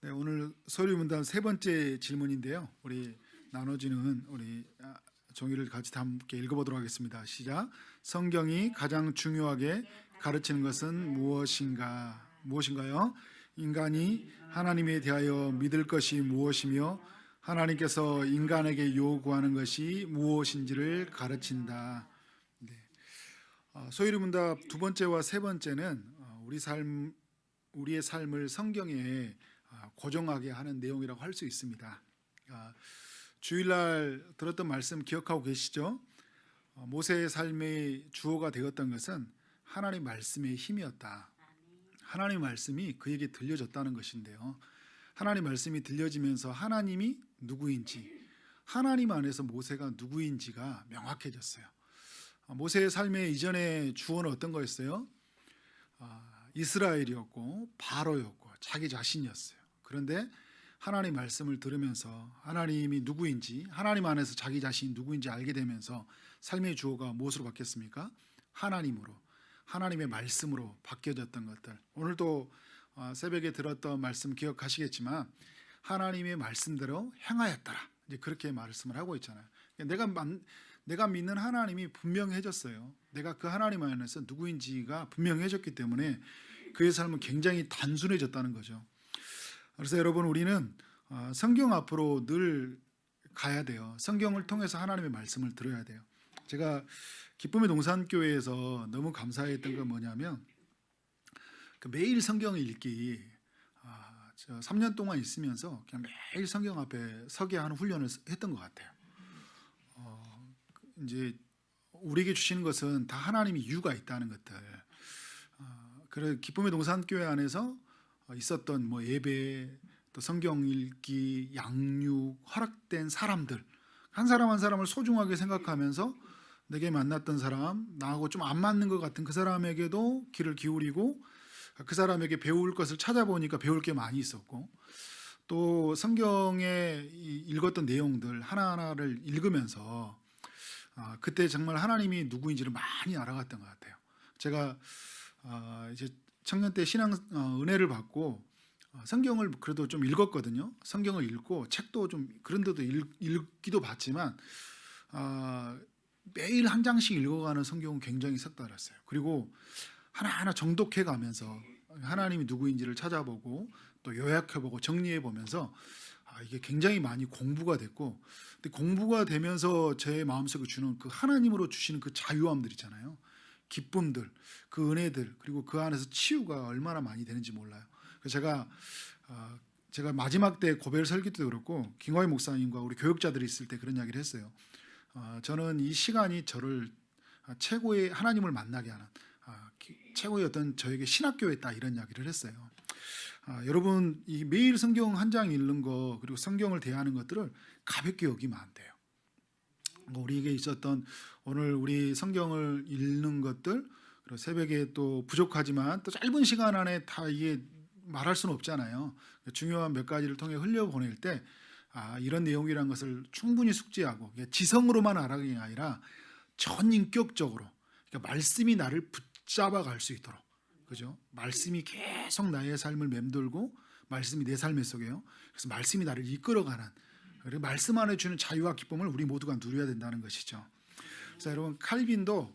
네, 오늘 소리문단 세 번째 질문인데요. 우리 나눠지는 종이를 같이 함께 읽어보도록 하겠습니다. 시작. 성경이 가장 중요하게 가르치는 것은 무엇인가요? 인간이 하나님에 대하여 믿을 것이 무엇이며 하나님께서 인간에게 요구하는 것이 무엇인지를 가르친다. 네. 소위문답 두 번째와 세 번째는 우리의 삶을 성경에 고정하게 하는 내용이라고 할 수 있습니다. 주일날 들었던 말씀 기억하고 계시죠? 모세의 삶의 주어가 되었던 것은 하나님 말씀의 힘이었다. 하나님 말씀이 그에게 들려졌다는 것인데요. 하나님 말씀이 들려지면서 하나님이 누구인지, 하나님 안에서 모세가 누구인지가 명확해졌어요. 모세의 삶의 이전의 주어는 어떤 거였어요? 이스라엘이었고 바로였고 자기 자신이었어요. 그런데 하나님 말씀을 들으면서 하나님이 누구인지, 하나님 안에서 자기 자신이 누구인지 알게 되면서 삶의 주어가 무엇으로 바뀌었습니까? 하나님으로, 하나님의 말씀으로 바뀌어졌던 것들. 오늘도 새벽에 들었던 말씀 기억하시겠지만 하나님의 말씀대로 행하였더라, 이제 그렇게 말씀을 하고 있잖아요. 내가 믿는 하나님이 분명해졌어요. 내가 그 하나님 안에서 누구인지가 분명해졌기 때문에 그의 삶은 굉장히 단순해졌다는 거죠. 그래서 여러분, 우리는 성경 앞으로 늘 가야 돼요. 성경을 통해서 하나님의 말씀을 들어야 돼요. 제가 기쁨의 동산교회에서 너무 감사했던 건 뭐냐면 매일 성경 읽기, 3년 동안 있으면서 그냥 매일 성경 앞에 서게 하는 훈련을 했던 것 같아요. 이제 우리에게 주시는 것은 다 하나님이 이유가 있다는 것들. 그래 기쁨의 동산교회 안에서 있었던 예배, 또 성경 읽기, 양육, 허락된 사람들, 한 사람 한 사람을 소중하게 생각하면서 내게 만났던 사람, 나하고 좀 안 맞는 것 같은 그 사람에게도 귀를 기울이고 그 사람에게 배울 것을 찾아보니까 배울 게 많이 있었고, 또 성경에 읽었던 내용들 하나하나를 읽으면서 그때 정말 하나님이 누구인지를 많이 알아갔던 것 같아요. 제가 이제 청년 때 신앙 은혜를 받고 성경을 그래도 좀 읽었거든요. 성경을 읽고 책도 좀 그런 데도 읽기도 봤지만 매일 한 장씩 읽어가는 성경은 굉장히 색달랐어요. 그리고 하나하나 정독해 가면서 하나님이 누구인지를 찾아보고 또 요약해보고 정리해보면서 이게 굉장히 많이 공부가 됐고, 근데 공부가 되면서 제 마음속에 주는 그 하나님으로 주시는 그 자유함들 있잖아요. 기쁨들, 그 은혜들, 그리고 그 안에서 치유가 얼마나 많이 되는지 몰라요. 그래서 제가 마지막 때 고별 설교 때도 그렇고 김광희 목사님과 우리 교육자들이 있을 때 그런 이야기를 했어요. 저는 이 시간이 저를 최고의 하나님을 만나게 하는 최고의 어떤 저에게 신학교였다, 이런 이야기를 했어요. 여러분, 이 매일 성경 한 장 읽는 거, 그리고 성경을 대하는 것들을 가볍게 여기면 안 돼요. 우리에게 있었던 오늘 우리 성경을 읽는 것들, 그리고 새벽에 또 부족하지만 또 짧은 시간 안에 다 이게 말할 수는 없잖아요. 중요한 몇 가지를 통해 흘려보낼 때 이런 내용이라는 것을 충분히 숙지하고 지성으로만 알아가는 게 아니라 전인격적으로, 그러니까 말씀이 나를 붙잡아 갈 수 있도록, 그죠? 말씀이 계속 나의 삶을 맴돌고 말씀이 내 삶 속에요. 그래서 말씀이 나를 이끌어가는, 그리고 말씀 안에 주는 자유와 기쁨을 우리 모두가 누려야 된다는 것이죠. 그래서 여러분, 칼빈도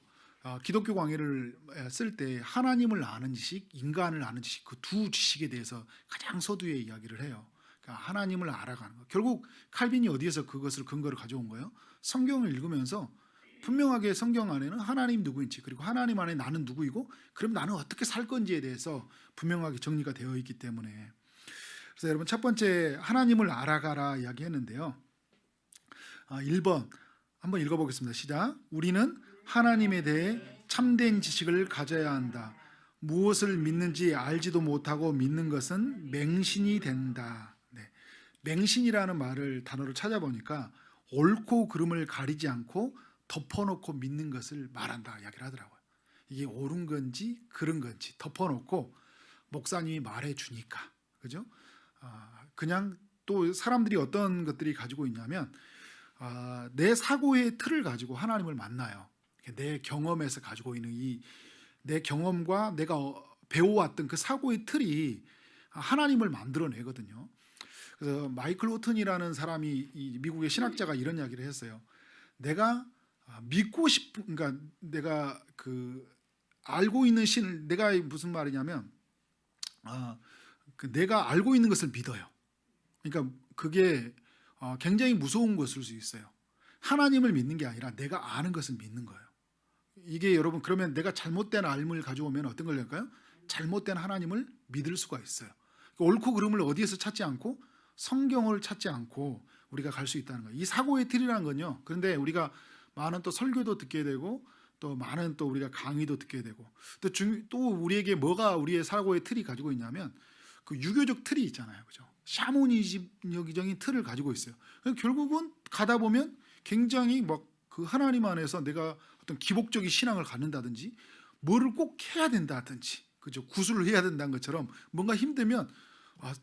기독교 강의를 쓸 때 하나님을 아는 지식, 인간을 아는 지식, 그 두 지식에 대해서 가장 서두에 이야기를 해요. 그러니까 하나님을 알아가는 거. 결국 칼빈이 어디에서 그것을 근거를 가져온 거예요? 성경을 읽으면서 분명하게 성경 안에는 하나님 누구인지, 그리고 하나님 안에 나는 누구이고, 그럼 나는 어떻게 살 건지에 대해서 분명하게 정리가 되어 있기 때문에. 그래서 여러분, 첫 번째 하나님을 알아가라 이야기했는데요. 1번 한번 읽어보겠습니다. 시작. 우리는 하나님에 대해 참된 지식을 가져야 한다. 무엇을 믿는지 알지도 못하고 믿는 것은 맹신이 된다. 네. 맹신이라는 단어를 찾아보니까 옳고 그름을 가리지 않고 덮어놓고 믿는 것을 말한다 이야기를 하더라고요. 이게 옳은 건지 그른 건지 덮어놓고 목사님이 말해주니까, 그죠? 그냥 또 사람들이 어떤 것들이 가지고 있냐면 내 사고의 틀을 가지고 하나님을 만나요. 내 경험에서 가지고 있는 내 경험과 내가 배워왔던 그 사고의 틀이 하나님을 만들어내거든요. 그래서 마이클 오튼이라는 사람이 이 미국의 신학자가 이런 이야기를 했어요. 내가 믿고 싶은, 그러니까 내가 그 알고 있는 신을, 내가 무슨 말이냐면 내가 알고 있는 것을 믿어요. 그러니까 그게 굉장히 무서운 것일 수 있어요. 하나님을 믿는 게 아니라 내가 아는 것을 믿는 거예요. 이게 여러분, 그러면 내가 잘못된 알을 가져오면 어떤 걸 할까요? 잘못된 하나님을 믿을 수가 있어요. 옳고 그름을 어디에서 찾지 않고 성경을 찾지 않고 우리가 갈 수 있다는 거예요. 이 사고의 틀이라는 건요. 그런데 우리가 많은 또 설교도 듣게 되고 또 많은 또 우리가 강의도 듣게 되고 또 우리에게 뭐가 우리의 사고의 틀이 가지고 있냐면 그 유교적 틀이 있잖아요. 그죠? 샤머니즘적인 틀을 가지고 있어요. 결국은 가다 보면 굉장히 막 그 하나님 안에서 내가 어떤 기복적인 신앙을 갖는다든지 뭐를 꼭 해야 된다든지, 그죠? 구술을 해야 된다는 것처럼 뭔가 힘들면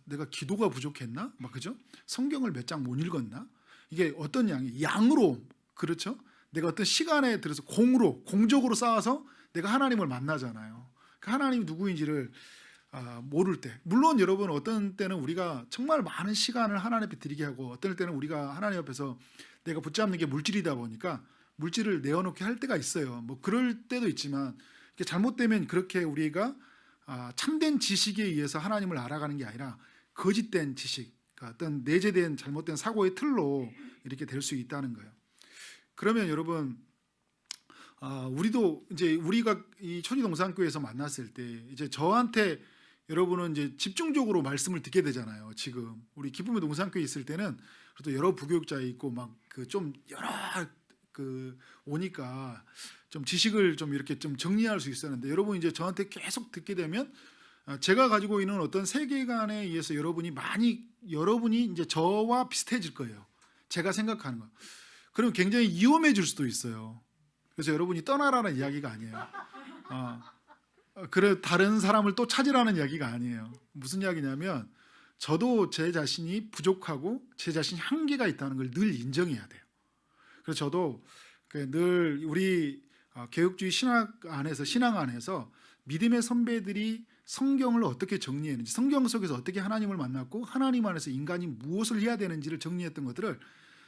내가 기도가 부족했나? 막, 그죠? 성경을 몇 장 못 읽었나? 이게 어떤 양으로, 그렇죠? 내가 어떤 시간에 들어서 공적으로 쌓아서 내가 하나님을 만나잖아요. 그 하나님이 누구인지를 모를 때, 물론 여러분 어떤 때는 우리가 정말 많은 시간을 하나님 앞에 드리게 하고 어떤 때는 우리가 하나님 앞에서 내가 붙잡는 게 물질이다 보니까 물질을 내어놓게 할 때가 있어요. 뭐 그럴 때도 있지만 이게 잘못되면 그렇게 우리가 참된 지식에 의해서 하나님을 알아가는 게 아니라 거짓된 지식, 그러니까 어떤 내재된 잘못된 사고의 틀로 이렇게 될 수 있다는 거예요. 그러면 여러분, 우리도 이제 우리가 이 초지동산교회에서 만났을 때 이제 저한테 여러분은 이제 집중적으로 말씀을 듣게 되잖아요. 지금 우리 기쁨의 동산교회 있을 때는 또 여러 부교육자 있고 막 그 좀 여러 그 오니까 좀 지식을 좀 이렇게 좀 정리할 수 있었는데, 여러분 이제 저한테 계속 듣게 되면 제가 가지고 있는 어떤 세계관에 의해서 여러분이 이제 저와 비슷해질 거예요. 제가 생각하는 거. 그럼 굉장히 위험해질 수도 있어요. 그래서 여러분이 떠나라는 이야기가 아니에요. 그래 다른 사람을 또 찾으라는 이야기가 아니에요. 무슨 이야기냐면 저도 제 자신이 부족하고 제 자신이 한계가 있다는 걸 늘 인정해야 돼요. 그래서 저도 늘 우리 개혁주의 신앙 안에서 믿음의 선배들이 성경을 어떻게 정리했는지, 성경 속에서 어떻게 하나님을 만났고 하나님 안에서 인간이 무엇을 해야 되는지를 정리했던 것들을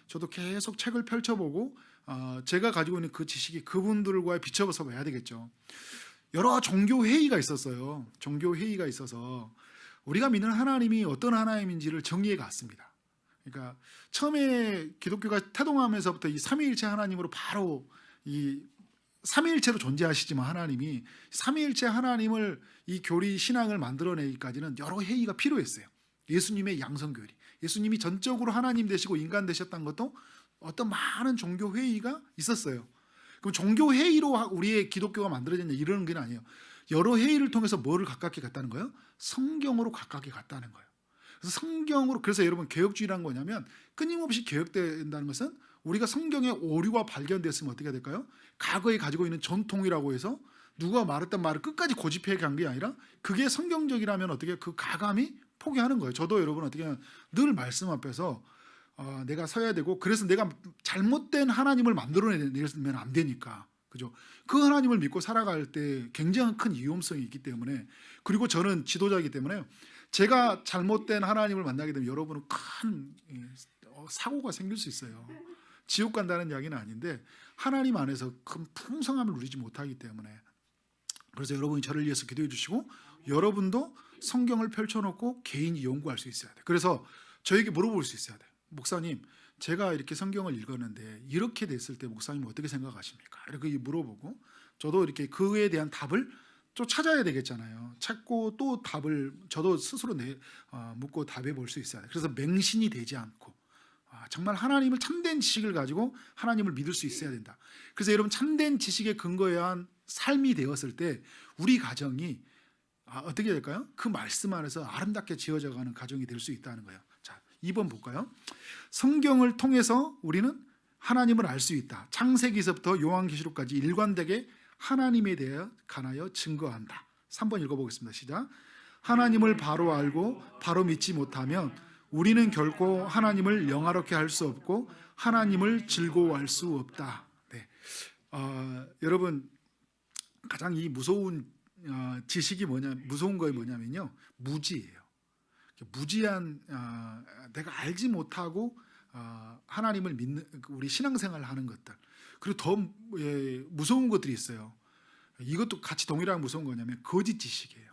저도 계속 책을 펼쳐보고 제가 가지고 있는 그 지식이 그분들과의 비춰서 봐야 되겠죠. 여러 종교 회의가 있었어요. 종교 회의가 있어서 우리가 믿는 하나님이 어떤 하나님인지를 정리해 갔습니다. 그러니까 처음에 기독교가 태동하면서부터 이 삼위일체 하나님으로 바로 이 삼위일체로 존재하시지만 하나님이 삼위일체 하나님을 이 교리 신앙을 만들어내기까지는 여러 회의가 필요했어요. 예수님의 양성교리, 예수님이 전적으로 하나님 되시고 인간 되셨다는 것도 어떤 많은 종교 회의가 있었어요. 그럼 종교 회의로 우리의 기독교가 만들어졌냐 이러는 게 아니에요. 여러 회의를 통해서 뭐를 가깝게 갔다는 거예요? 성경으로 가깝게 갔다는 거예요. 그래서 성경으로, 그래서 여러분 개혁주의란 뭐냐면 끊임없이 개혁된다는 것은 우리가 성경에 오류가 발견됐으면 어떻게 될까요? 과거에 가지고 있는 전통이라고 해서 누가 말했던 말을 끝까지 고집해 간 게 아니라 그게 성경적이라면 어떻게 그 가감이 포기하는 거예요. 저도 여러분 어떻게 하면 늘 말씀 앞에서 내가 서야 되고, 그래서 내가 잘못된 하나님을 만들어내면 안 되니까, 그죠? 그 하나님을 믿고 살아갈 때 굉장히 큰 위험성이 있기 때문에, 그리고 저는 지도자이기 때문에 제가 잘못된 하나님을 만나게 되면 여러분은 큰 사고가 생길 수 있어요. 지옥 간다는 이야기는 아닌데 하나님 안에서 큰 풍성함을 누리지 못하기 때문에, 그래서 여러분이 저를 위해서 기도해 주시고 여러분도 성경을 펼쳐놓고 개인이 연구할 수 있어야 돼요. 그래서 저에게 물어볼 수 있어야 돼요. 목사님, 제가 이렇게 성경을 읽었는데 이렇게 됐을 때 목사님 어떻게 생각하십니까? 이렇게 물어보고 저도 이렇게 그에 대한 답을 또 찾아야 되겠잖아요. 찾고 또 답을 저도 스스로 묻고 답해 볼 수 있어야 돼요. 그래서 맹신이 되지 않고 정말 하나님을 참된 지식을 가지고 하나님을 믿을 수 있어야 된다. 그래서 여러분 참된 지식에 근거한 삶이 되었을 때 우리 가정이 어떻게 될까요? 그 말씀 안에서 아름답게 지어져가는 가정이 될 수 있다는 거예요. 자, 2번 볼까요? 성경을 통해서 우리는 하나님을 알 수 있다. 창세기서부터 요한계시록까지 일관되게 하나님에 대해 관하여 증거한다. 3번 읽어보겠습니다. 시작. 하나님을 바로 알고 바로 믿지 못하면 우리는 결코 하나님을 영화롭게 할 수 없고 하나님을 즐거워할 수 없다. 네. 여러분 가장 이 무서운 지식이 무서운 거에 뭐냐면요, 무지예요. 무지한 내가 알지 못하고 하나님을 믿는 우리 신앙생활을 하는 것들, 그리고 더 무서운 것들이 있어요. 이것도 같이 동일하게 무서운 거냐면 거짓 지식이에요.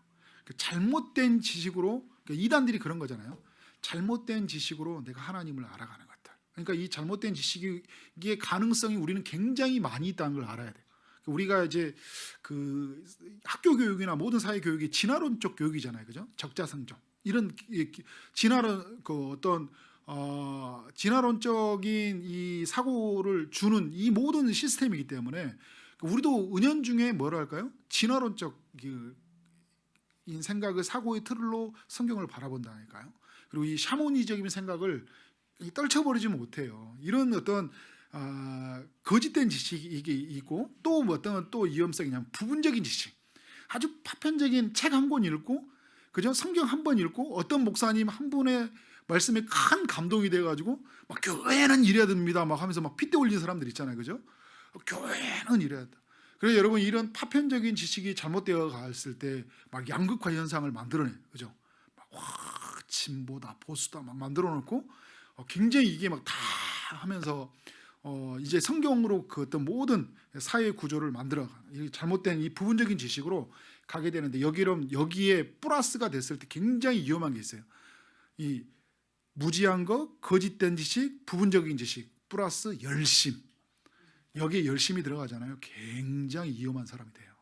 잘못된 지식으로, 이단들이 그런 거잖아요. 잘못된 지식으로 내가 하나님을 알아가는 것들. 그러니까 이 잘못된 지식의 가능성이 우리는 굉장히 많이 있다는 걸 알아야 돼요. 우리가 이제 그 학교 교육이나 모든 사회 교육이 진화론적 교육이잖아요, 그죠? 적자성종 이런 진화론 그 어떤 진화론적인 이 사고를 주는 이 모든 시스템이기 때문에 우리도 은연중에 뭐라 할까요? 진화론적 인 생각을 사고의 틀로 성경을 바라본다니까요. 그리고 이 샤머니적인 생각을 떨쳐버리지 못해요. 이런 어떤 거짓된 지식이 있고, 또 어떤 또 위험성이냐면 부분적인 지식. 아주 파편적인 책 한 권 읽고, 그죠? 성경 한 번 읽고 어떤 목사님 한 분의 말씀에 큰 감동이 돼가지고 막 교회는 이래야 됩니다 막 하면서 막 핏대 올리는 사람들 있잖아요, 그죠? 교회는 이래야 돼. 그래서 여러분 이런 파편적인 지식이 잘못되어 갔을 때 막 양극화 현상을 만들어내, 그죠? 막 진보다 보수다 막 만들어 놓고 굉장히 이게 막 다 하면서 이제 성경으로 그 어떤 모든 사회 구조를 만들어가는 잘못된 이 부분적인 지식으로 가게 되는데, 여기에 플러스가 됐을 때 굉장히 위험한 게 있어요. 이 무지한 거, 거짓된 지식, 부분적인 지식 플러스 열심, 여기에 열심이 들어가잖아요. 굉장히 위험한 사람이 돼요.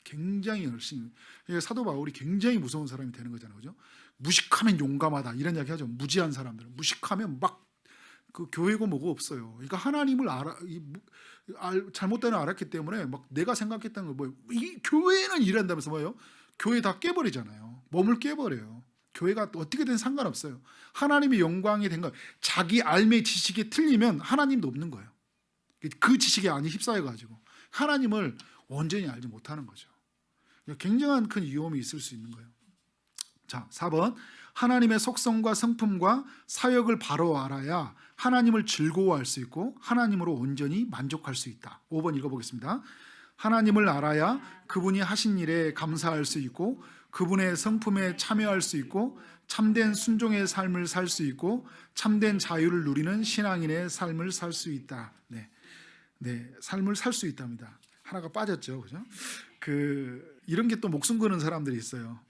굉장히 열심히. 사도 바울이 굉장히 무서운 사람이 되는 거잖아요, 그죠? 무식하면 용감하다 이런 이야기 하죠. 무지한 사람들은 무식하면 막 그 교회고 뭐고 없어요. 그러니까 하나님을 잘못된 걸 알았기 때문에 막 내가 생각했던 거 뭐예요? 이 교회는 이란다면서 뭐예요? 교회 다 깨버리잖아요. 몸을 깨버려요. 교회가 어떻게든 상관없어요. 하나님의 영광이 된 거, 자기 알매 지식이 틀리면 하나님도 없는 거예요. 그 지식에 안에 휩싸여가지고 하나님을 온전히 알지 못하는 거죠. 굉장한 큰 위험이 있을 수 있는 거예요. 자, 4번. 하나님의 속성과 성품과 사역을 바로 알아야 하나님을 즐거워할 수 있고 하나님으로 온전히 만족할 수 있다. 5번 읽어보겠습니다. 하나님을 알아야 그분이 하신 일에 감사할 수 있고 그분의 성품에 참여할 수 있고 참된 순종의 삶을 살 수 있고 참된 자유를 누리는 신앙인의 삶을 살 수 있다. 네, 삶을 살 수 있답니다. 하나가 빠졌죠, 그죠? 이런 게 또 목숨 거는 사람들이 있어요.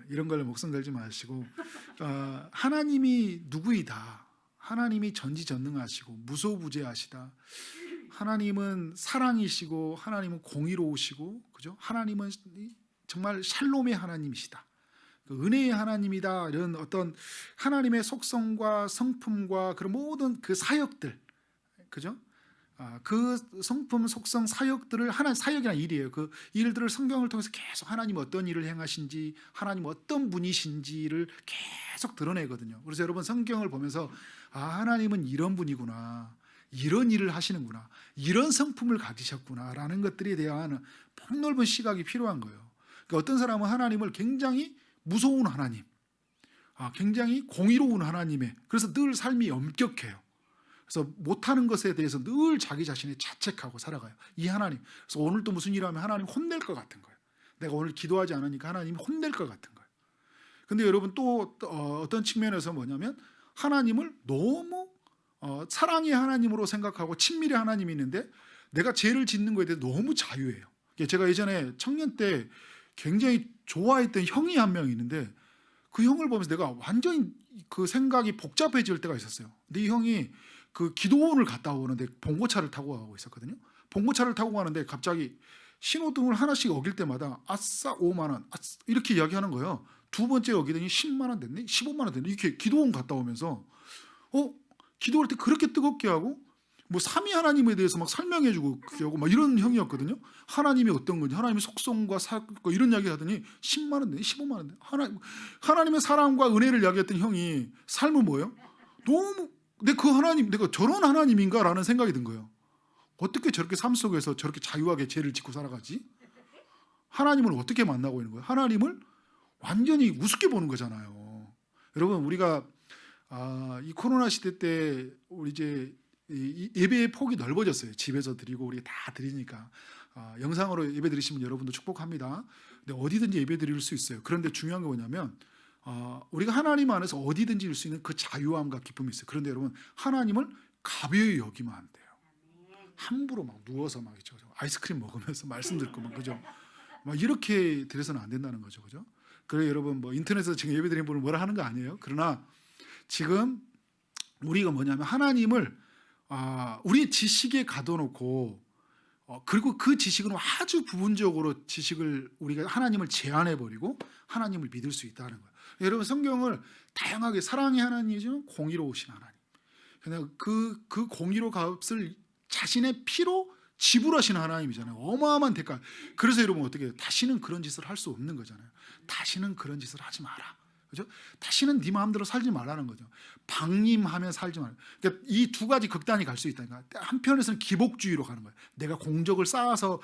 이런 걸 목숨 걸지 마시고, 하나님이 누구이다. 하나님이 전지전능하시고 무소부재하시다. 하나님은 사랑이시고 하나님은 공의로우시고, 그죠? 하나님은 정말 샬롬의 하나님이시다. 은혜의 하나님이다. 이런 어떤 하나님의 속성과 성품과 그런 모든 그 사역들, 그죠? 그 성품, 속성, 사역들을 사역이란 일이에요. 그 일들을 성경을 통해서 계속 하나님 어떤 일을 행하신지, 하나님 어떤 분이신지를 계속 드러내거든요. 그래서 여러분 성경을 보면서 하나님은 이런 분이구나, 이런 일을 하시는구나, 이런 성품을 가지셨구나라는 것들에 대한 폭넓은 시각이 필요한 거예요. 그러니까 어떤 사람은 하나님을 굉장히 무서운 하나님, 굉장히 공의로운 하나님에, 그래서 늘 삶이 엄격해요. 그래서 못하는 것에 대해서 늘 자기 자신이 자책하고 살아가요. 이 하나님. 그래서 오늘 또 무슨 일을 하면 하나님 혼낼 것 같은 거예요. 내가 오늘 기도하지 않으니까 하나님이 혼낼 것 같은 거예요. 근데 여러분 또 어떤 측면에서 뭐냐면 하나님을 너무 사랑의 하나님으로 생각하고 친밀의 하나님이 있는데 내가 죄를 짓는 거에 대해서 너무 자유해요. 제가 예전에 청년 때 굉장히 좋아했던 형이 한 명 있는데 그 형을 보면서 내가 완전히 그 생각이 복잡해질 때가 있었어요. 근데 이 형이 그 기도원을 갔다 오는데 봉고차를 타고 가고 있었거든요. 봉고차를 타고 가는데 갑자기 신호등을 하나씩 어길 때마다 아싸 5만 원 이렇게 이야기하는 거예요. 두 번째 어기더니 10만 원 됐네, 15만 원 됐네. 이렇게 기도원 갔다 오면서 기도할 때 그렇게 뜨겁게 하고 뭐 삼위 하나님에 대해서 막 설명해주고 하고 막 이런 형이었거든요. 하나님이 어떤 건지, 하나님의 속성과 사역과 이런 이야기 하더니 10만 원 됐네, 15만 원 됐네. 하나님의 사랑과 은혜를 이야기했던 형이 삶은 뭐예요? 너무 그 하나님, 내가 저런 하나님인가라는 생각이 든 거예요. 어떻게 저렇게 삶 속에서 저렇게 자유하게 죄를 짓고 살아가지? 하나님을 어떻게 만나고 있는 거예요? 하나님을 완전히 우습게 보는 거잖아요. 여러분, 우리가 이 코로나 시대 때 우리 이제 예배의 폭이 넓어졌어요. 집에서 드리고 우리 다 드리니까 영상으로 예배 드리시면 여러분도 축복합니다. 근데 어디든지 예배 드릴 수 있어요. 그런데 중요한 게 뭐냐면 우리가 하나님 안에서 어디든지 일 수 있는 그 자유함과 기쁨이 있어요. 그런데 여러분 하나님을 가벼이 여기면 안 돼요. 함부로 막 누워서 막 있죠. 아이스크림 먹으면서 말씀 듣고 막 그죠? 막 이렇게 드려서는 안 된다는 거죠, 그죠? 그래 여러분 뭐 인터넷에서 지금 예배드리는 분을 뭐라 하는 거 아니에요. 그러나 지금 우리가 뭐냐면 하나님을 우리 지식에 가둬놓고 그리고 그 지식은 아주 부분적으로 지식을 우리가 하나님을 제한해 버리고 하나님을 믿을 수 있다는 거예요. 여러분 성경을 다양하게 사랑의 하나님이지만 공의로우신 하나님. 그냥 그 공의로 값을 자신의 피로 지불하신 하나님이잖아요. 어마어마한 대가. 그래서 여러분 어떻게 해요? 다시는 그런 짓을 할 수 없는 거잖아요. 다시는 그런 짓을 하지 마라. 그죠? 다시는 네 마음대로 살지 말라는 거죠. 방임하면 살지 말라. 그러니까 이 두 가지 극단이 갈 수 있다니까. 한편에서는 기복주의로 가는 거예요. 내가 공적을 쌓아서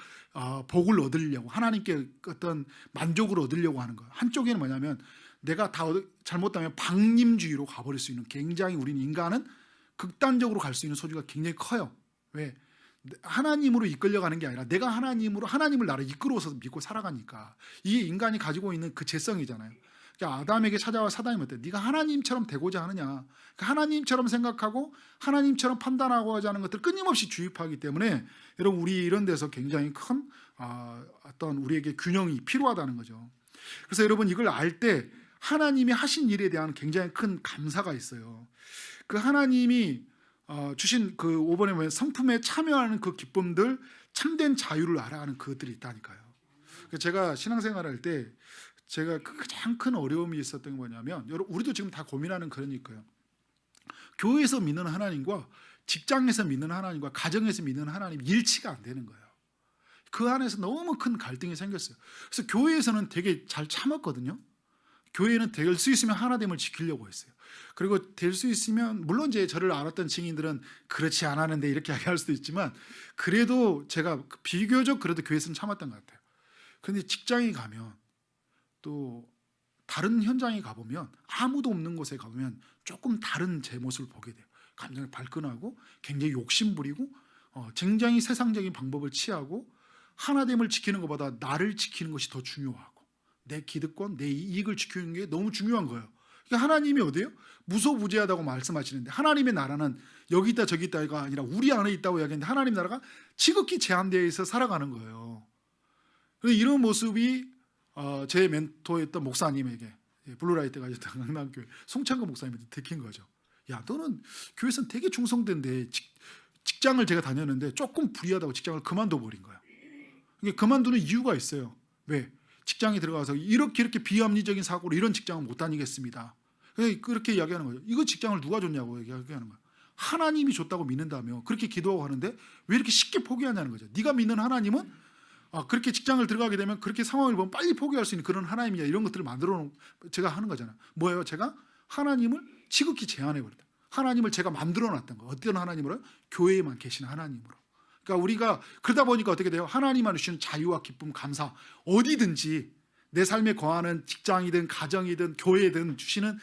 복을 얻으려고 하나님께 어떤 만족을 얻으려고 하는 거예요. 한쪽에는 뭐냐면 내가 다 잘못하면 방임주의로 가버릴 수 있는 굉장히 우리는 인간은 극단적으로 갈 수 있는 소지가 굉장히 커요. 왜? 하나님으로 이끌려가는 게 아니라 내가 하나님을 나를 이끌어서 믿고 살아가니까 이게 인간이 가지고 있는 그 죄성이잖아요. 그러니까 아담에게 찾아와 사단이 뭐대? 네가 하나님처럼 되고자 하느냐? 그러니까 하나님처럼 생각하고 하나님처럼 판단하고자 하는 것들 끊임없이 주입하기 때문에 여러분 우리 이런 데서 굉장히 큰 어떤 우리에게 균형이 필요하다는 거죠. 그래서 여러분 이걸 알 때 하나님이 하신 일에 대한 굉장히 큰 감사가 있어요. 그 하나님이 주신 그 5번에 보면 성품에 참여하는 그 기쁨들, 참된 자유를 알아가는 그것들이 있다니까요. 제가 신앙생활을 할 때 제가 가장 큰 어려움이 있었던 게 뭐냐면 우리도 지금 다 고민하는 그런 일이에요. 교회에서 믿는 하나님과 직장에서 믿는 하나님과 가정에서 믿는 하나님 일치가 안 되는 거예요. 그 안에서 너무 큰 갈등이 생겼어요. 그래서 교회에서는 되게 잘 참았거든요. 교회는 될 수 있으면 하나됨을 지키려고 했어요. 그리고 될 수 있으면 물론 이제 저를 알았던 증인들은 그렇지 않았는데 이렇게 이야기할 수도 있지만 그래도 제가 비교적 그래도 교회에서는 참았던 것 같아요. 그런데 직장에 가면 또 다른 현장에 가보면 아무도 없는 곳에 가보면 조금 다른 제 모습을 보게 돼요. 감정이 발끈하고 굉장히 욕심부리고 굉장히 세상적인 방법을 취하고 하나됨을 지키는 것보다 나를 지키는 것이 더 중요하고 내 기득권, 내 이익을 지키는 게 너무 중요한 거예요. 그러니까 하나님이 어디예요? 무소부재하다고 말씀하시는데 하나님의 나라는 여기 있다 저기 있다가 아니라 우리 안에 있다고 이야기했는데 하나님 나라가 지극히 제한되어 있어 살아가는 거예요. 그래서 이런 모습이 제 멘토였던 목사님에게 블루라이트 가졌던 강남교회 송창근 목사님한테 들킨 거죠. 야 너는 교회에서는 되게 충성된데 직장을 제가 다녔는데 조금 불리하다고 직장을 그만둬 버린 거야. 그만두는 이유가 있어요. 왜? 직장에 들어가서 이렇게 비합리적인 사고로 이런 직장은 못 다니겠습니다. 그렇게 이야기하는 거죠. 이거 직장을 누가 줬냐고 이야기하는 거야. 하나님이 줬다고 믿는다며 그렇게 기도하고 하는데 왜 이렇게 쉽게 포기하냐는 거죠. 네가 믿는 하나님은 그렇게 직장을 들어가게 되면 그렇게 상황을 보면 빨리 포기할 수 있는 그런 하나님이야. 이런 것들을 만들어 놓은 제가 하는 거잖아요. 뭐예요? 제가 하나님을 지극히 제한해 버렸다. 하나님을 제가 만들어 놨던 거. 어떤 하나님으로? 교회에만 계신 하나님으로. 그러니까 우리가 그러다 보니까 어떻게 돼요? 하나님 안에 주시는 자유와 기쁨, 감사 어디든지 내 삶에 거하는 직장이든 가정이든 교회든 주시는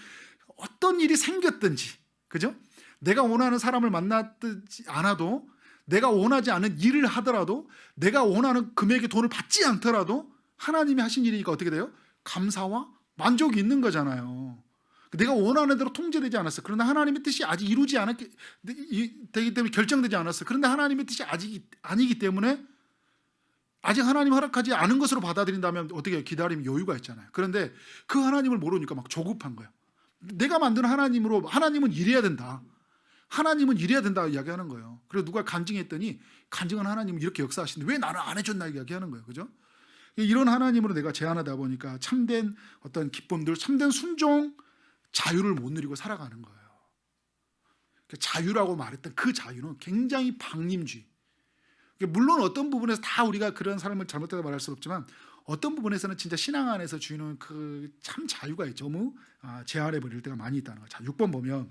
어떤 일이 생겼든지 그죠? 내가 원하는 사람을 만나지 않아도 내가 원하지 않은 일을 하더라도 내가 원하는 금액의 돈을 받지 않더라도 하나님이 하신 일이니까 어떻게 돼요? 감사와 만족이 있는 거잖아요. 내가 원하는 대로 통제되지 않았어. 그런데 하나님의 뜻이 아직 이루지 않았기 되기 때문에 결정되지 않았어. 그런데 하나님의 뜻이 아직 아니기 때문에 아직 하나님 허락하지 않은 것으로 받아들인다면 어떻게 해요? 기다림 여유가 있잖아요. 그런데 그 하나님을 모르니까 막 조급한 거예요. 내가 만든 하나님으로 하나님은 이래야 된다. 하나님은 이래야 된다 이야기하는 거예요. 그리고 누가 간증했더니 간증한 하나님은 이렇게 역사하시는데 왜 나는 안 해줬나 이야기하는 거예요. 그죠? 이런 하나님으로 내가 제한하다 보니까 참된 어떤 기쁨들, 참된 순종, 자유를 못 누리고 살아가는 거예요. 자유라고 말했던 그 자유는 굉장히 방임주의. 물론 어떤 부분에서 다 우리가 그런 삶을 잘못하다 말할 수 없지만 어떤 부분에서는 진짜 신앙 안에서 주는 그 참 자유가 있죠. 너무 제한해 버릴 때가 많이 있다는 거죠. 자, 6번 보면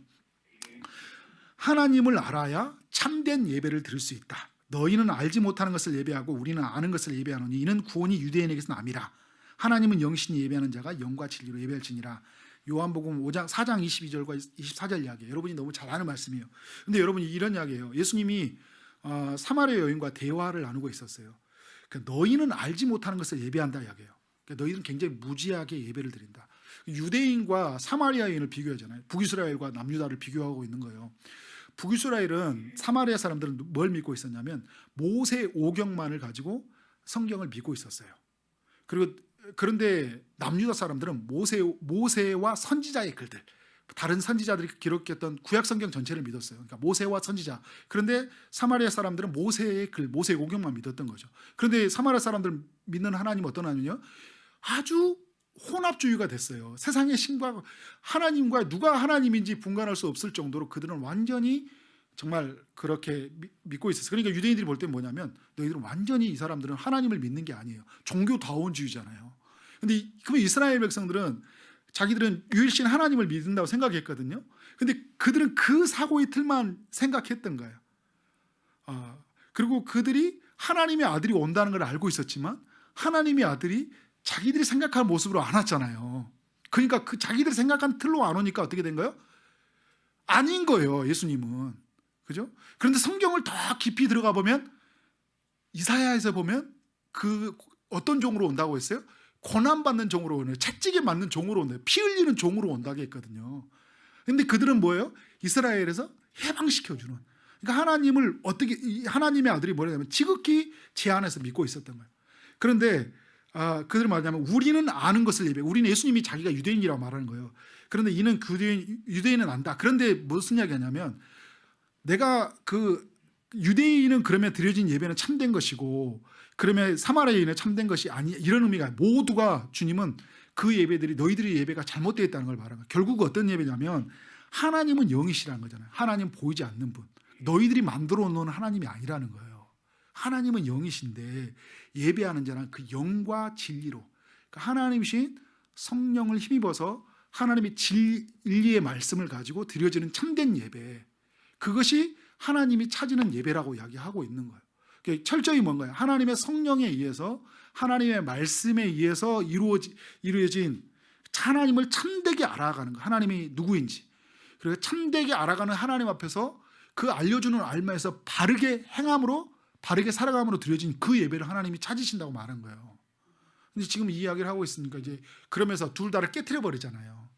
하나님을 알아야 참된 예배를 드릴 수 있다. 너희는 알지 못하는 것을 예배하고 우리는 아는 것을 예배하노니 이는 구원이 유대인에게서 남이라. 하나님은 영신이 예배하는 자가 영과 진리로 예배할지니라. 요한복음 4장 22절과 24절 이야기예요. 여러분이 너무 잘 아는 말씀이에요. 근데 여러분이 이런 이야기예요. 예수님이 사마리아 여인과 대화를 나누고 있었어요. 그러니까 너희는 알지 못하는 것을 예배한다 이야기예요. 그러니까 너희는 굉장히 무지하게 예배를 드린다. 유대인과 사마리아인을 비교하잖아요. 북이스라엘과 남유다를 비교하고 있는 거예요. 북이스라엘은 사마리아 사람들은 뭘 믿고 있었냐면 모세 오경만을 가지고 성경을 믿고 있었어요. 그리고 그런데 남유다 사람들은 모세와 선지자의 글들, 다른 선지자들이 기록했던 구약 성경 전체를 믿었어요. 그러니까 모세와 선지자. 그런데 사마리아 사람들은 모세의 글, 모세 오경만 믿었던 거죠. 그런데 사마리아 사람들 믿는 하나님은 어떤 하나님이요? 아주 혼합주의가 됐어요. 세상의 신과 하나님과 누가 하나님인지 분간할 수 없을 정도로 그들은 완전히 정말 그렇게 믿고 있었어요. 그러니까 유대인들이 볼 때 뭐냐면 너희들은 완전히 이 사람들은 하나님을 믿는 게 아니에요. 종교다원주의잖아요. 근데 그러면 이스라엘 백성들은 자기들은 유일신 하나님을 믿는다고 생각했거든요. 근데 그들은 그 사고의 틀만 생각했던 거예요. 그리고 그들이 하나님의 아들이 온다는 걸 알고 있었지만 하나님의 아들이 자기들이 생각한 모습으로 안 왔잖아요. 그러니까 그 자기들이 생각한 틀로 안 오니까 어떻게 된 거예요? 아닌 거예요, 예수님은. 그죠? 그런데 성경을 더 깊이 들어가 보면 이사야에서 보면 그 어떤 종으로 온다고 했어요? 고난받는 종으로 오네요. 채찍에 맞는 종으로 온대요. 피 흘리는 종으로 온다고 했거든요. 근데 그들은 뭐예요? 이스라엘에서 해방시켜주는. 그러니까 하나님을 어떻게, 하나님의 아들이 뭐냐면 지극히 제 안에서 믿고 있었던 거예요. 그런데 그들은 말하자면 우리는 아는 것을 예배. 우리는 예수님이 자기가 유대인이라고 말하는 거예요. 그런데 이는 유대인은 안다. 그런데 무슨 이야기하냐면 내가 그 유대인은 그러면 드려진 예배는 참된 것이고 그러면 사마리아인은 참된 것이 아니, 이런 의미가 모두가 주님은 그 예배들이 너희들의 예배가 잘못되어 있다는 걸 말하는 거예요. 결국 어떤 예배냐면 하나님은 영이시라는 거잖아요. 하나님 보이지 않는 분. 너희들이 만들어 놓은 하나님이 아니라는 거예요. 하나님은 영이신데 예배하는 자는 그 영과 진리로, 그러니까 하나님이신 성령을 힘입어서 하나님의 진리의 말씀을 가지고 드려지는 참된 예배, 그것이 하나님이 찾는 예배라고 이야기하고 있는 거예요. 철저히 뭔가요? 하나님의 성령에 의해서, 하나님의 말씀에 의해서 이루어진 하나님을 참되게 알아가는 거예요. 하나님이 누구인지. 그리고 참되게 알아가는 하나님 앞에서 그 알려주는 알마에서 바르게 행함으로, 바르게 살아감으로 드려진 그 예배를 하나님이 찾으신다고 말한 거예요. 근데 지금 이 이야기를 하고 있으니까 이제 그러면서 둘 다를 깨트려 버리잖아요.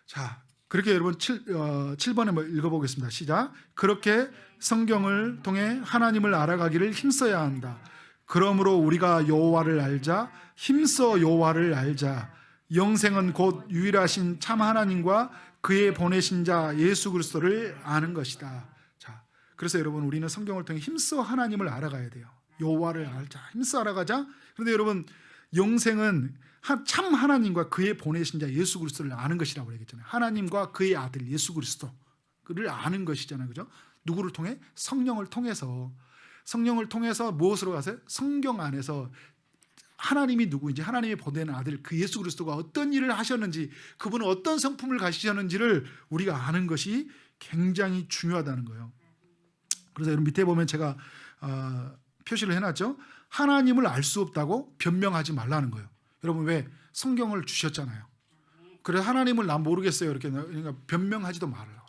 자, 그렇게 여러분 7번에 읽어보겠습니다. 시작. 그렇게 성경을 통해 하나님을 알아가기를 힘써야 한다. 그러므로 우리가 여호와를 알자, 힘써 여호와를 알자. 영생은 곧 유일하신 참 하나님과 그의 보내신 자 예수 그리스도를 아는 것이다. 자, 그래서 여러분 우리는 성경을 통해 힘써 하나님을 알아가야 돼요. 여호와를 알자, 힘써 알아가자. 그런데 여러분 영생은 참 하나님과 그의 보내신 자 예수 그리스도를 아는 것이라고 얘기했잖아요. 하나님과 그의 아들 예수 그리스도를 아는 것이잖아요. 그죠? 누구를 통해? 성령을 통해서. 성령을 통해서 무엇으로 가세요? 성경 안에서 하나님이 누구인지, 하나님이 보내는 아들 그 예수 그리스도가 어떤 일을 하셨는지, 그분은 어떤 성품을 가지셨는지를 우리가 아는 것이 굉장히 중요하다는 거예요. 그래서 여러분 밑에 보면 제가 표시를 해놨죠. 하나님을 알 수 없다고 변명하지 말라는 거예요. 여러분 왜? 성경을 주셨잖아요. 그래서 하나님을 난 모르겠어요 이렇게, 그러니까 변명하지도 말아요.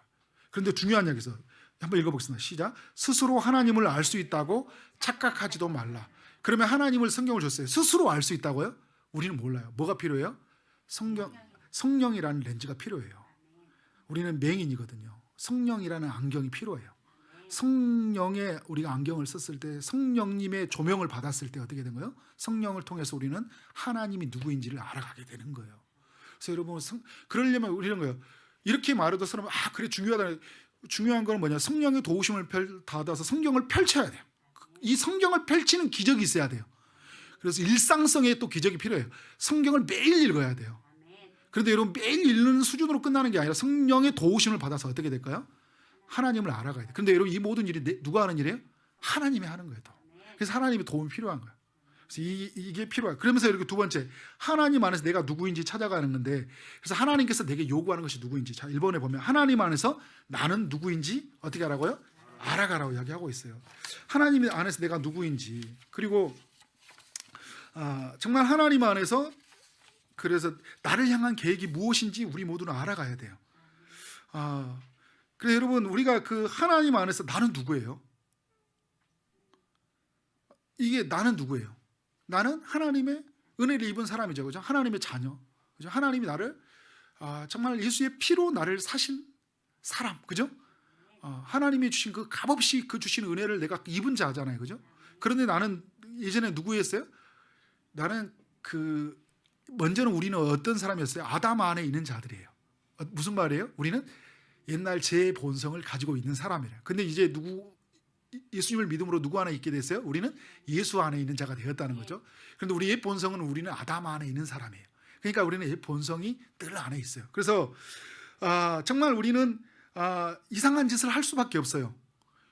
그런데 중요한 이야기에서 한번 읽어보겠습니다. 시작. 스스로 하나님을 알 수 있다고 착각하지도 말라. 그러면 하나님을 성경을 줬어요. 스스로 알 수 있다고요? 우리는 몰라요. 뭐가 필요해요? 성령이라는 렌즈가 필요해요. 우리는 맹인이거든요. 성령이라는 안경이 필요해요. 성령의 우리가 안경을 썼을 때, 성령님의 조명을 받았을 때 어떻게 된 거예요? 성령을 통해서 우리는 하나님이 누구인지를 알아가게 되는 거예요. 그래서 여러분 그러려면 우리는 거예요. 이렇게 말해도 사람은 그래 중요하다. 중요한 건 뭐냐? 성령의 도우심을 받아서 성경을 펼쳐야 돼요. 이 성경을 펼치는 기적이 있어야 돼요. 그래서 일상성에 또 기적이 필요해요. 성경을 매일 읽어야 돼요. 그런데 여러분 매일 읽는 수준으로 끝나는 게 아니라 성령의 도우심을 받아서 어떻게 될까요? 하나님을 알아가야 돼요. 그런데 여러분 이 모든 일이 누가 하는 일이에요? 하나님이 하는 거예요. 그래서 하나님의 도움이 필요한 거예요. 그래서 이게 필요해요. 그러면서 이렇게 두 번째, 하나님 안에서 내가 누구인지 찾아가는 건데, 그래서 하나님께서 내게 요구하는 것이 누구인지. 자, 1번에 보면 하나님 안에서 나는 누구인지 어떻게 하라고요? 알아가라고 이야기하고 있어요. 하나님 안에서 내가 누구인지, 그리고 정말 하나님 안에서 그래서 나를 향한 계획이 무엇인지 우리 모두는 알아가야 돼요. 그래서 여러분 우리가 그 하나님 안에서 나는 누구예요? 이게 나는 누구예요? 나는 하나님의 은혜를 입은 사람이죠, 그죠? 하나님의 자녀, 그죠? 하나님이 나를 정말 예수의 피로 나를 사신 사람, 그죠? 하나님이 주신 그 값없이 그 주신 은혜를 내가 입은 자잖아요, 그죠? 그런데 나는 예전에 누구였어요? 나는 먼저는 우리는 어떤 사람이었어요? 아담 안에 있는 자들이에요. 무슨 말이에요? 우리는 옛날 제 본성을 가지고 있는 사람이래요. 근데 이제 예수님을 믿음으로 누구 안에 있게 됐어요? 우리는 예수 안에 있는 자가 되었다는 거죠. 그런데 우리 옛 본성은 우리는 아담 안에 있는 사람이에요. 그러니까 우리는 옛 본성이 늘 안에 있어요. 그래서 정말 우리는 이상한 짓을 할 수밖에 없어요.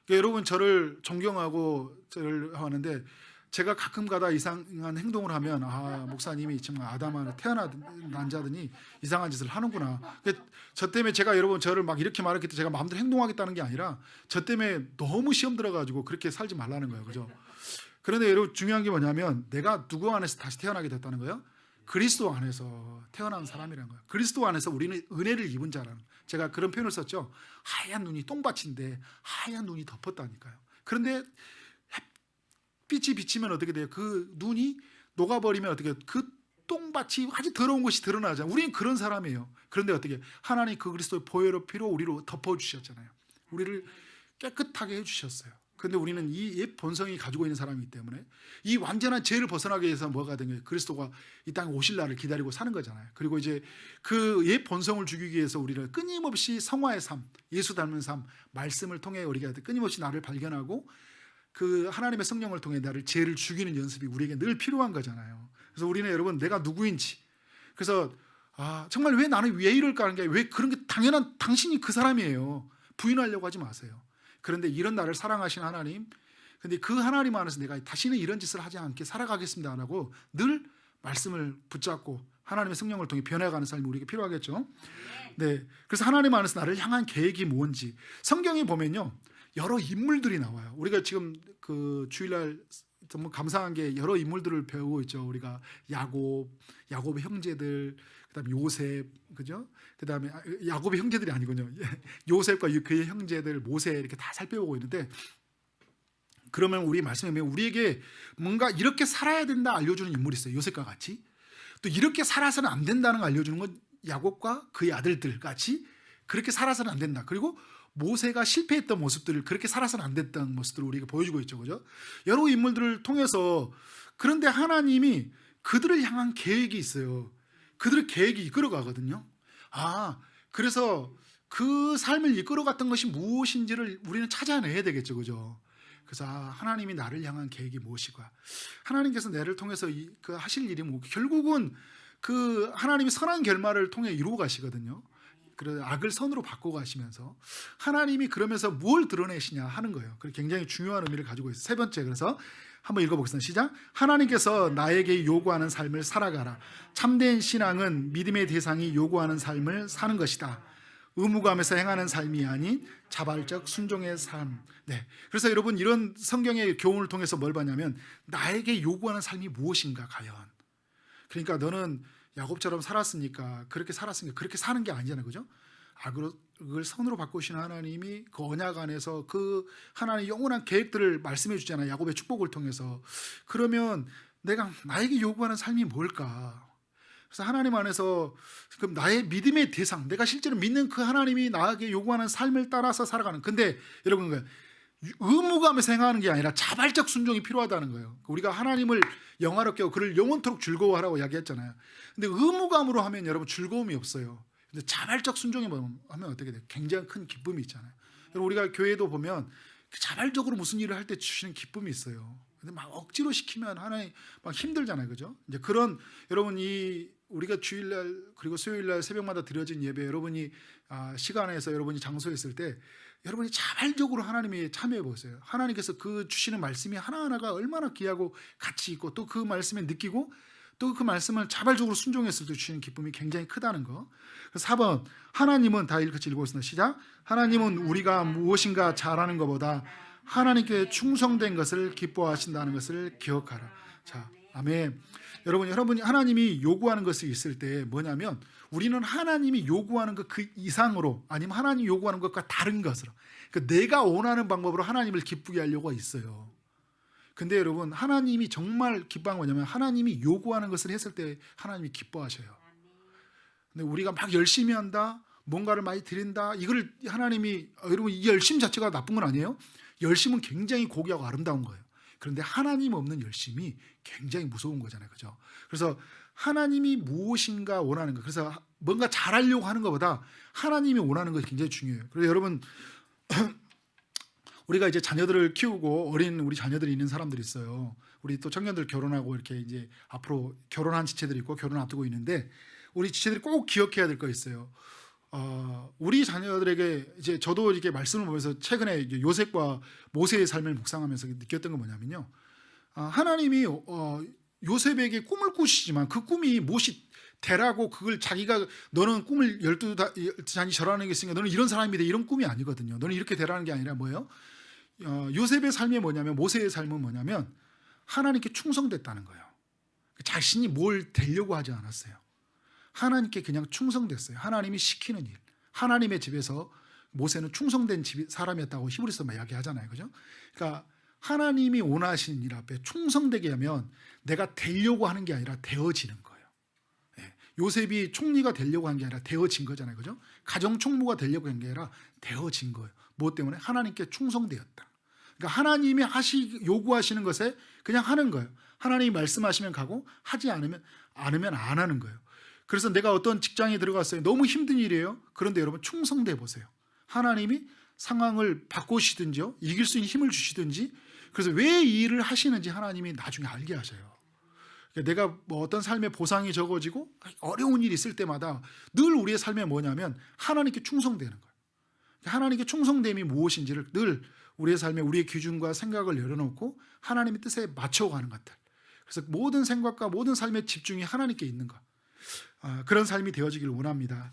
그러니까 여러분 저를 존경하고 저를 하는데 제가 가끔가다 이상한 행동을 하면 목사님이 정말 아담 안에 태어난 자더니 이상한 짓을 하는구나. 저 때문에 제가 여러분 저를 막 이렇게 말했기 때문에 제가 마음대로 행동하겠다는 게 아니라 저 때문에 너무 시험 들어가지고 그렇게 살지 말라는 거예요, 그죠? 그런데 여러분 중요한 게 뭐냐면 내가 누구 안에서 다시 태어나게 됐다는 거예요? 그리스도 안에서 태어난 사람이라는 거예요. 그리스도 안에서 우리는 은혜를 입은 자라는, 제가 그런 표현을 썼죠. 하얀 눈이 똥밭인데 하얀 눈이 덮었다니까요. 그런데 햇빛이 비치면 어떻게 돼요? 그 눈이 녹아버리면 어떻게 돼요? 그 똥밭이 아주 더러운 것이 드러나잖아요. 우리는 그런 사람이에요. 그런데 어떻게 하나님 그 그리스도의 보혈의 피로 우리로 덮어주셨잖아요. 우리를 깨끗하게 해주셨어요. 그런데 우리는 이 옛 본성이 가지고 있는 사람이기 때문에 이 완전한 죄를 벗어나기 위해서 뭐가 된 거예요? 그리스도가 이 땅에 오실 날을 기다리고 사는 거잖아요. 그리고 이제 그 옛 본성을 죽이기 위해서 우리를 끊임없이 성화의 삶, 예수 닮은 삶, 말씀을 통해 우리가 끊임없이 나를 발견하고 그 하나님의 성령을 통해 나를 죄를 죽이는 연습이 우리에게 늘 필요한 거잖아요. 그래서 우리는 여러분 내가 누구인지, 그래서 정말 왜 나는 왜 이럴까 하는 게, 왜 그런 게 당연한 당신이 그 사람이에요. 부인하려고 하지 마세요. 그런데 이런 나를 사랑하신 하나님, 근데 그 하나님 안에서 내가 다시는 이런 짓을 하지 않게 살아가겠습니다 안 하고 늘 말씀을 붙잡고 하나님의 성령을 통해 변해가는 삶이 우리에게 필요하겠죠. 네, 그래서 하나님 안에서 나를 향한 계획이 뭔지 성경에 보면요 여러 인물들이 나와요. 우리가 지금 그 주일날 정말 감사한 게 여러 인물들을 배우고 있죠. 우리가 야곱의 형제들, 그다음에 요셉, 그죠? 그다음에 야곱의 형제들이 아니군요. 요셉과 그의 형제들, 모세 이렇게 다 살펴보고 있는데, 그러면 우리 말씀에 보면 우리에게 뭔가 이렇게 살아야 된다 알려주는 인물이 있어요. 요셉과 같이. 또 이렇게 살아서는 안 된다는 걸 알려주는 건 야곱과 그의 아들들 같이 그렇게 살아서는 안 된다. 그리고 모세가 실패했던 모습들을, 그렇게 살아서는 안 됐던 모습들을 우리에게 보여주고 있죠, 그죠? 여러 인물들을 통해서. 그런데 하나님이 그들을 향한 계획이 있어요. 그들의 계획이 이끌어가거든요. 그래서 그 삶을 이끌어갔던 것이 무엇인지를 우리는 찾아내야 되겠죠, 그죠? 그래서 하나님이 나를 향한 계획이 무엇이가, 하나님께서 나를 통해서 그 하실 일이 뭐, 결국은 그 하나님이 선한 결말을 통해 이루어 가시거든요. 그래서 악을 선으로 바꿔 가시면서 하나님이 그러면서 뭘 드러내시냐 하는 거예요. 그 굉장히 중요한 의미를 가지고 있어요. 세 번째, 그래서 한번 읽어보겠습니다. 시작. 하나님께서 나에게 요구하는 삶을 살아가라. 참된 신앙은 믿음의 대상이 요구하는 삶을 사는 것이다. 의무감에서 행하는 삶이 아닌 자발적 순종의 삶. 네. 그래서 여러분 이런 성경의 교훈을 통해서 뭘 봤냐면 나에게 요구하는 삶이 무엇인가 과연. 그러니까 너는 야곱처럼 살았으니까 그렇게 사는 게 아니잖아요, 그죠? 악을 선으로 바꾸시는 하나님이 그 언약 안에서 그 하나님의 영원한 계획들을 말씀해 주잖아요, 야곱의 축복을 통해서. 그러면 나에게 요구하는 삶이 뭘까? 그래서 하나님 안에서 그럼 나의 믿음의 대상, 내가 실제로 믿는 그 하나님이 나에게 요구하는 삶을 따라서 살아가는. 근데 여러분, 의무감에서 행하는 게 아니라 자발적 순종이 필요하다는 거예요. 우리가 하나님을 영화롭게 하고 그를 영원토록 즐거워하라고 이야기했잖아요. 근데 의무감으로 하면 여러분 즐거움이 없어요. 근데 자발적 순종이 하면 어떻게 돼요? 굉장히 큰 기쁨이 있잖아요. 여러분, 우리가 교회도 보면 자발적으로 무슨 일을 할 때 주시는 기쁨이 있어요. 근데 막 억지로 시키면 하나님 막 힘들잖아요, 그죠? 이제 그런, 여러분 우리가 주일날 그리고 수요일날 새벽마다 드려진 예배, 여러분이 시간에서 여러분이 장소에 있을 때 여러분이 자발적으로 하나님이 참여해 보세요. 하나님께서 그 주시는 말씀이 하나하나가 얼마나 귀하고 가치 있고, 또 그 말씀에 느끼고 또 그 말씀을 자발적으로 순종했을 때 주시는 기쁨이 굉장히 크다는 거. 4번, 하나님은, 다 같이 읽어보겠습니다. 시작. 하나님은 우리가 무엇인가 잘하는 것보다 하나님께 충성된 것을 기뻐하신다는 것을 기억하라. 자, 아멘. 여러분이 하나님이 요구하는 것이 있을 때 뭐냐면, 우리는 하나님이 요구하는 것 그 이상으로, 아니면 하나님이 요구하는 것과 다른 것으로, 그러니까 내가 원하는 방법으로 하나님을 기쁘게 하려고 있어요. 근데 여러분 하나님이 정말 기뻐한 거냐면 하나님이 요구하는 것을 했을 때 하나님이 기뻐하셔요. 근데 우리가 막 열심히 한다, 뭔가를 많이 드린다, 이걸 하나님이 여러분 이 열심 자체가 나쁜 건 아니에요. 열심은 굉장히 고귀하고 아름다운 거예요. 그런데 하나님 없는 열심이 굉장히 무서운 거잖아요, 그죠? 그래서 하나님이 무엇인가 원하는 거, 그래서 뭔가 잘하려고 하는 것보다 하나님이 원하는 것이 굉장히 중요해요. 그래서 여러분 우리가 이제 자녀들을 키우고 어린 우리 자녀들이 있는 사람들이 있어요. 우리 또 청년들 결혼하고 이렇게 이제 앞으로 결혼한 지체들이 있고 결혼 앞두고 있는데 우리 지체들이 꼭 기억해야 될 거 있어요. 우리 자녀들에게 이제 저도 이렇게 말씀을 보면서 최근에 이제 요셉과 모세의 삶을 묵상하면서 느꼈던 건 뭐냐면요. 하나님이 요셉에게 꿈을 꾸시지만 그 꿈이 무엇이 되라고 그걸 자기가 너는 꿈을 12잔이 절하는 게 있으니까 너는 이런 사람이 돼 이런 꿈이 아니거든요. 너는 이렇게 되라는 게 아니라 뭐예요? 요셉의 삶이 뭐냐면 모세의 삶은 뭐냐면 하나님께 충성됐다는 거예요. 자신이 뭘 되려고 하지 않았어요. 하나님께 그냥 충성됐어요. 하나님이 시키는 일. 하나님의 집에서 모세는 충성된 사람이었다고 히브리서 이야기하잖아요. 그죠? 그러니까 하나님이 원하시는 일 앞에 충성되게 하면 내가 되려고 하는 게 아니라 되어지는 거예요. 예. 요셉이 총리가 되려고 한 게 아니라 되어진 거잖아요. 그죠? 가정 총무가 되려고 한 게 아니라 되어진 거예요. 무엇 때문에? 하나님께 충성되었다. 그러니까 하나님이 요구하시는 것에 그냥 하는 거예요. 하나님이 말씀하시면 가고 하지 않으면 안 하는 거예요. 그래서 내가 어떤 직장에 들어갔어요. 너무 힘든 일이에요. 그런데 여러분 충성돼 보세요. 하나님이 상황을 바꾸시든지요, 이길 수 있는 힘을 주시든지, 그래서 왜 이 일을 하시는지 하나님이 나중에 알게 하셔요. 그러니까 내가 뭐 어떤 삶의 보상이 적어지고 어려운 일이 있을 때마다 늘 우리의 삶에 뭐냐면 하나님께 충성되는 거예요. 하나님께 충성됨이 무엇인지를 늘 우리의 삶에 우리의 기준과 생각을 내려놓고 하나님의 뜻에 맞춰가는 것들. 그래서 모든 생각과 모든 삶의 집중이 하나님께 있는 것. 그런 삶이 되어지길 원합니다.